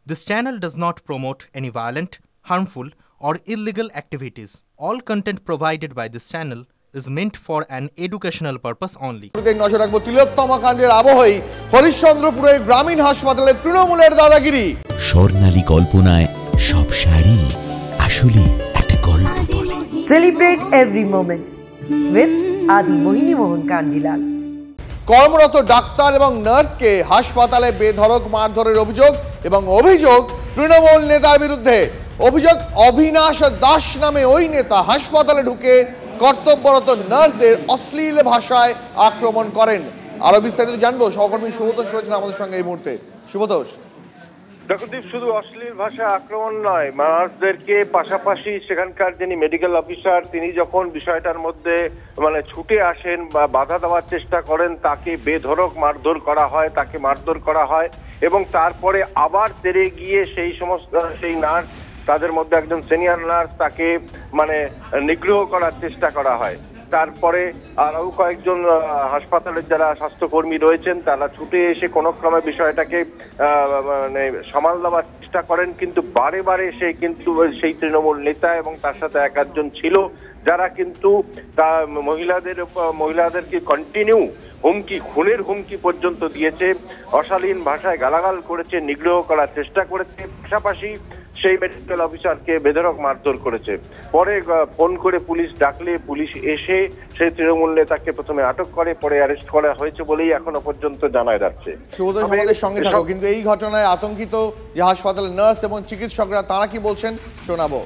This channel does not promote any violent, harmful, or illegal activities. All content provided by this channel is meant for an educational purpose only. নজর রাখবো তিলোত্তমা কাণ্ডের আবহেই হরিশ্চন্দ্রপুরের গ্রামীণ হাসপাতালে তৃণমূলের দাদাগিরি। স্বর্ণালী কল্পনায় সব শাড়ি আসলে একটা গল্প বলে। Celebrate every moment with আদি মোহিনী মোহন কাঞ্জিলাল। কর্মরত ডাক্তার এবং নার্সকে হাসপাতালে বেধড়ক মারধরের অভিযোগ এবং অভিযোগ তৃণমূল নেতার বিরুদ্ধে। অভিযোগ অবিনাশ দাস নামে ওই নেতা হাসপাতালে ঢুকে কর্তব্যরত নার্সদের অশ্লীল ভাষায় আক্রমণ করেন। আরো বিস্তারিত জানবো, সহকর্মী শুভতোষ রয়েছেন আমাদের সঙ্গে এই মুহূর্তে। শুভতোষ, দেখুদীপ, শুধু অশ্লীল ভাষা আক্রমণ নয়, নার্সদেরকে পাশাপাশি সেখানকার যিনি মেডিকেল অফিসার তিনি যখন বিষয়টার মধ্যে ছুটে আসেন বা বাধা দেওয়ার চেষ্টা করেন, তাকে বেধড়ক মারধর করা হয়, তাকে মারধর করা হয় এবং তারপরে আবার তেড়ে গিয়ে সেই নার্স, তাদের মধ্যে একজন সিনিয়র নার্স, তাকে নিগ্রহ করার চেষ্টা করা হয়। তারপরে আরও কয়েকজন হাসপাতালের যারা স্বাস্থ্যকর্মী রয়েছেন তারা ছুটে এসে কোনো ক্রমে বিষয়টাকে সামাল দেওয়ার চেষ্টা করেন, কিন্তু বারে বারে সেই তৃণমূল নেতা এবং তার সাথে এক আধজন ছিল যারা কিন্তু মহিলাদেরকে কন্টিনিউ হুমকি, খুনের হুমকি পর্যন্ত দিয়েছে, অশালীন ভাষায় গালাগাল করেছে, নিগ্রহ করার চেষ্টা করেছে, পাশাপাশি সেই মেডিকেল অফিসারকে বেধড়ক মারধর করেছে। পরে ফোন করে পুলিশ ডাকলে পুলিশ এসে সেই তৃণমূল নেতাকে প্রথমে আটক করে, পরে অ্যারেস্ট করা হয়েছে বলেই এখনো পর্যন্ত জানা যাচ্ছে। আমাদের সঙ্গে থাকো, কিন্তু এই ঘটনায় আতঙ্কিত যে হাসপাতালের নার্স এবং চিকিৎসকরা, তারা কি বলছেন শোনাবো।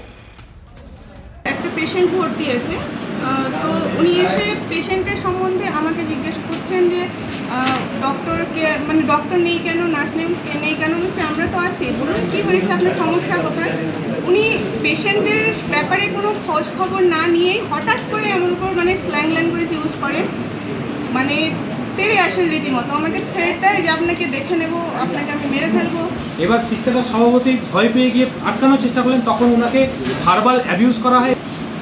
একটা পেশেন্ট ভর্তি আছে, তো উনি এসে পেশেন্টের সম্বন্ধে আমাকে জিজ্ঞেস করছেন যে ডক্টরকে ডক্টর নেই কেন, নার্স নেই কেন। বলছে আমরা তো আছি, বলুন কী হয়েছে, আপনার সমস্যা কোথায়। উনি পেশেন্টের ব্যাপারে কোনো খোঁজ খবর না নিয়েই হঠাৎ করে এমন উপর স্ল্যাং ল্যাঙ্গুয়েজ ইউজ করেন, তেড়ে আসেন রীতিমতো, আমাকে থ্রেট দেয় যে আপনাকে দেখে নেব, আপনাকে আমি মেরে ফেলবো। এবার শিক্ষকের সভাপতি ভয় পেয়ে গিয়ে আটকানোর চেষ্টা করলেন, তখন ওনাকে ভার্বাল অ্যাবিউজ করা হয়।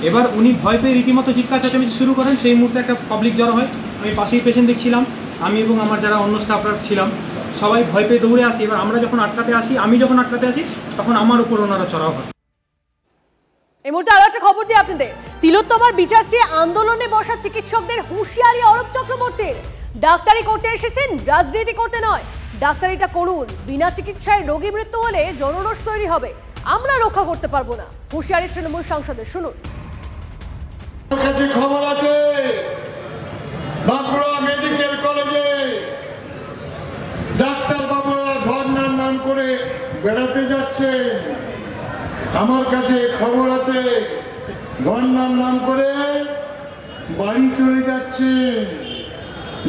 এবার উনি ভয় পেয়ে রীতিমতো চিৎকার চেঁচামেচি শুরু করেন। সেই মুহূর্তে একটা পাবলিক জড়ো হয়, আমি পাশেই পেশেন্ট দেখছিলাম, আমি এবং আমার যারা অন্য স্টাফরা ছিলাম সবাই ভয় পেয়ে দৌড়ে আসি। এবার আমি যখন আটকাতে আসি তখন আমার উপর ওনারা চড়াও হয়। এই মুহূর্তে আরো একটা খবর দিই আপনাদের। তিলোত্তমার বিচার চেয়ে আন্দোলনে বসা চিকিৎসকদের হুঁশিয়ারি অরূপ চক্রবর্তীর। ডাক্তারি করতে এসেছেন, রাজনীতি করতে নয়। ডাক্তারিটা করুন, বিনা চিকিৎসায় রোগী মৃত্যু হলে জনরোষ তৈরি হবে, আমরা রক্ষা করতে পারবো না। হুঁশিয়ারি তৃণমূল সাংসদের, শুনুন। খবর আছে বাঁকুড়া মেডিকেল কলেজে ডাক্তার বাবুরা ধর্নার নাম করে বেড়াতে যাচ্ছে। আমার কাছে খবর আছে ধর্নার নাম করে বাড়ি চলে যাচ্ছে।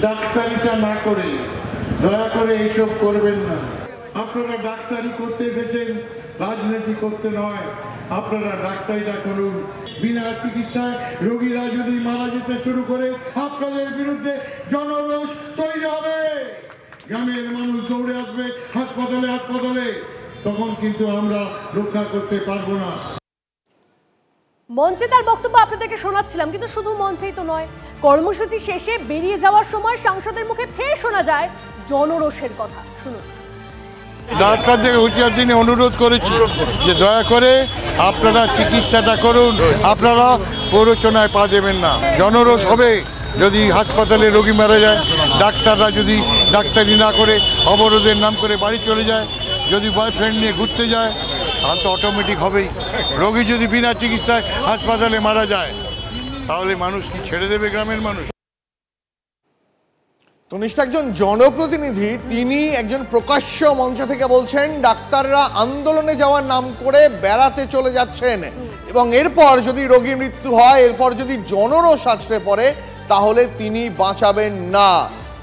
ডাক্তারিটা না করে দয়া করে এইসব করবেন না। আপনারা ডাক্তারি করতে এসেছেন, রাজনীতি করতে নয়। আপনারা ডাক্তারিটা করুন। বিনা চিকিৎসায় রোগীরা যদি মারা যেতে শুরু করে আপনাদের বিরুদ্ধে জনরোষ তৈরি হবে। গ্রামের মানুষ দৌড়ে আসবে হাসপাতালে, তখন কিন্তু আমরা রক্ষা করতে পারবো না। মঞ্চে তার বক্তব্য আপনাদেরকে শোনাচ্ছিলাম, কিন্তু শুধু মঞ্চেই তো নয়, কর্মসূচি শেষে বেরিয়ে যাওয়ার সময় সাংসদের মুখে ফের শোনা যায় জনরোষের কথা, শুনুন। ডাক্তারদের হুঁশিয়ার দিনে অনুরোধ করেছি যে দয়া করে আপনারা চিকিৎসাটা করুন, আপনারা প্ররোচনায় পা দেবেন না। জনরোষ হবে যদি হাসপাতালে রোগী মারা যায়, ডাক্তাররা যদি ডাক্তারি না করে অবরোধের নাম করে বাড়ি চলে যায়, যদি বয়ফ্রেন্ড নিয়ে ঘুরতে যায়, তাহলে তো অটোমেটিক হবেই। রোগী যদি বিনা চিকিৎসায় হাসপাতালে মারা যায়, তাহলে মানুষ কি ছেড়ে দেবে গ্রামের মানুষ? তনিষ্ঠ একজন জনপ্রতিনিধি, তিনি একজন প্রকাশ্য মঞ্চ থেকে বলছেন ডাক্তাররা আন্দোলনে যাওয়ার নাম করে বেড়াতে চলে যাচ্ছেন, এবং এরপর যদি রোগীর মৃত্যু হয়, এরপর যদি জনরোষ আছড়ে পড়ে, তাহলে তিনি বাঁচাবেন না।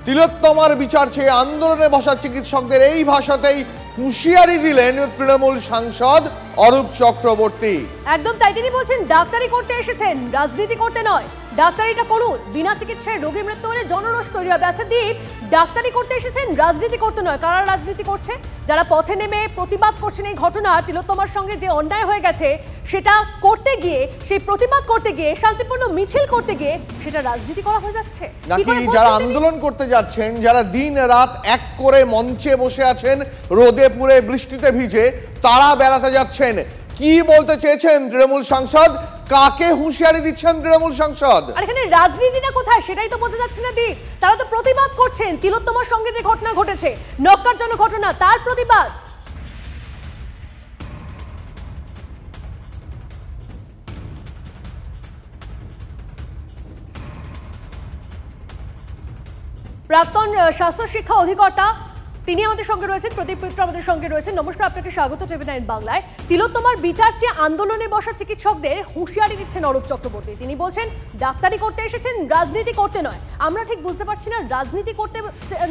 তিলোত্তমার বিচার চেয়ে আন্দোলনে বসা চিকিৎসকদের এই ভাষাতেই হুঁশিয়ারি দিলেন তৃণমূল সাংসদ অরূপ চক্রবর্তী। একদম তাই, তিনি বলছেন ডাক্তারি করতে এসেছেন, রাজনীতি করতে নয়। ডাক্তারিটা করুন, বিনা চিকিৎসায় রোগীর মৃত্যু হলে জনরোষ তৈরি হবে। আচ্ছা দীপ, ডাক্তারি করতে এসেছেন, রাজনীতি করতে নয়। কারা রাজনীতি করছে? যারা পথে নেমে প্রতিবাদ করছেন এই ঘটনা, তিলোত্তমার সঙ্গে যে অন্যায় হয়ে গেছে সেটা করতে গিয়ে, সেই প্রতিবাদ করতে গিয়ে, শান্তিপূর্ণ মিছিল করতে গিয়ে সেটা রাজনীতি করা হয়ে যাচ্ছে নাকি যারা আন্দোলন করতে যাচ্ছেন, যারা দিন রাত এক করে মঞ্চে বসে আছেন রোদে পুড়ে বৃষ্টিতে ভিজে, তারা বেড়াতে যাচ্ছেন? কি বলতে চেয়েছেন তৃণমূল সাংসদ? কাকে হুঁশিয়ারি দিচ্ছেন তৃণমূল সাংসদ? আর এখানে রাজনীতিটা কোথায় সেটাই তো বোঝা যাচ্ছে না দীপ। তারা তো প্রতিবাদ করছেন তিলোত্তমার সঙ্গে যে ঘটনা ঘটেছে, নক্কারজনক ঘটনা, তার প্রতিবাদ। প্রাক্তন স্বাস্থ্য শিক্ষা অধিকর্তা তিনি আমাদের সঙ্গে রয়েছেন, প্রদীপ মিত্র আমাদের সঙ্গে রয়েছেন। নমস্কার, আপনাকে স্বাগত TV9 বাংলায়। তিলোত্তমার বিচার চেয়ে আন্দোলনে বসা চিকিৎসকদের হুঁশিয়ারি দিচ্ছেন অরূপ চক্রবর্তী। তিনি বলছেন ডাক্তারি করতে এসেছেন, রাজনীতি করতে নয়। আমরা ঠিক বুঝতে পারছি না রাজনীতি করতে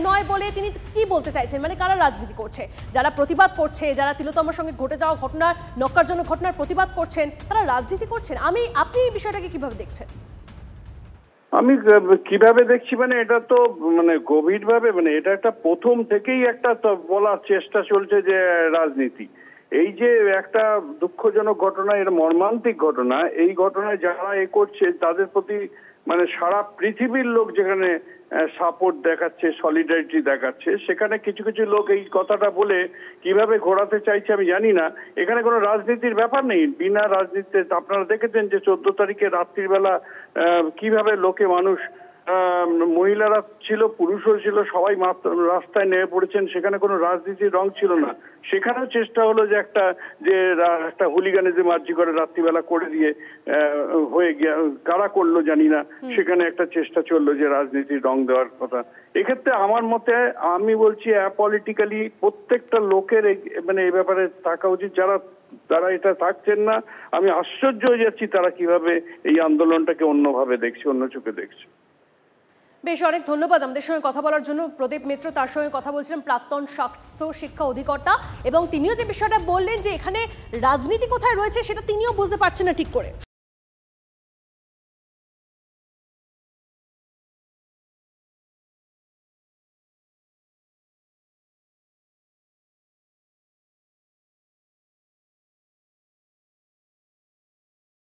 নয় বলে তিনি কি বলতে চাইছেন, মানে কারা রাজনীতি করছে? যারা প্রতিবাদ করছে, যারা তিলোত্তমার সঙ্গে ঘটে যাওয়া ঘটনার, নক্কারজনক ঘটনার প্রতিবাদ করছেন, তারা রাজনীতি করছেন। আপনি এই বিষয়টাকে কিভাবে দেখছেন? আমি কিভাবে দেখছি মানে এটা তো মানে গভীরভাবে মানে এটা একটা প্রথম থেকেই একটা বলার চেষ্টা চলছে যে রাজনীতি। এই যে একটা দুঃখজনক ঘটনা, এর মর্মান্তিক ঘটনা, এই ঘটনায় যারা করছে তাদের প্রতি মানে সারা পৃথিবীর লোক যেখানে সাপোর্ট দেখাচ্ছে, সলিডারিটি দেখাচ্ছে, সেখানে কিছু কিছু লোক এই কথাটা বলে কিভাবে ঘোরাতে চাইছে আমি জানি না। এখানে কোনো রাজনীতির ব্যাপার নেই, বিনা রাজনীতিতে। আপনারা দেখেছেন যে 14 তারিখে রাত্রিবেলা কিভাবে মানুষ, মহিলারা ছিল, পুরুষও ছিল, সবাই রাস্তায় নেমে পড়েছেন। সেখানে কোনো রাজনীতির রং ছিল না। সেখানেও চেষ্টা হলো যে একটা হুলিগানিজম আর্জি করে রাত্রিবেলা করে দিয়ে হয়ে গিয়া, কারা করলো জানি না, সেখানে একটা চেষ্টা চললো যে রাজনীতির রং দেওয়ার কথা। এক্ষেত্রে আমার মতে আমি বলছি অ্যাপলিটিক্যালি প্রত্যেকটা লোকের মানে এই ব্যাপারে থাকা উচিত। যারা এটা থাকছেন না, আমি আশ্চর্য হয়ে যাচ্ছি তারা কিভাবে এই আন্দোলনটাকে অন্যভাবে দেখছে, অন্য চোখে দেখছে। বেশ, অনেক ধন্যবাদ আমাদের সঙ্গে কথা বলার জন্য প্রদীপ মিত্র। তার সঙ্গে কথা বলছিলেন প্রাক্তন স্বাস্থ্য শিক্ষা অধিকর্তা, এবং তিনিও যে বিষয়টা বললেন যে এখানে রাজনীতি কোথায় রয়েছে সেটা তিনিও বুঝতে পারছেন না ঠিক করে।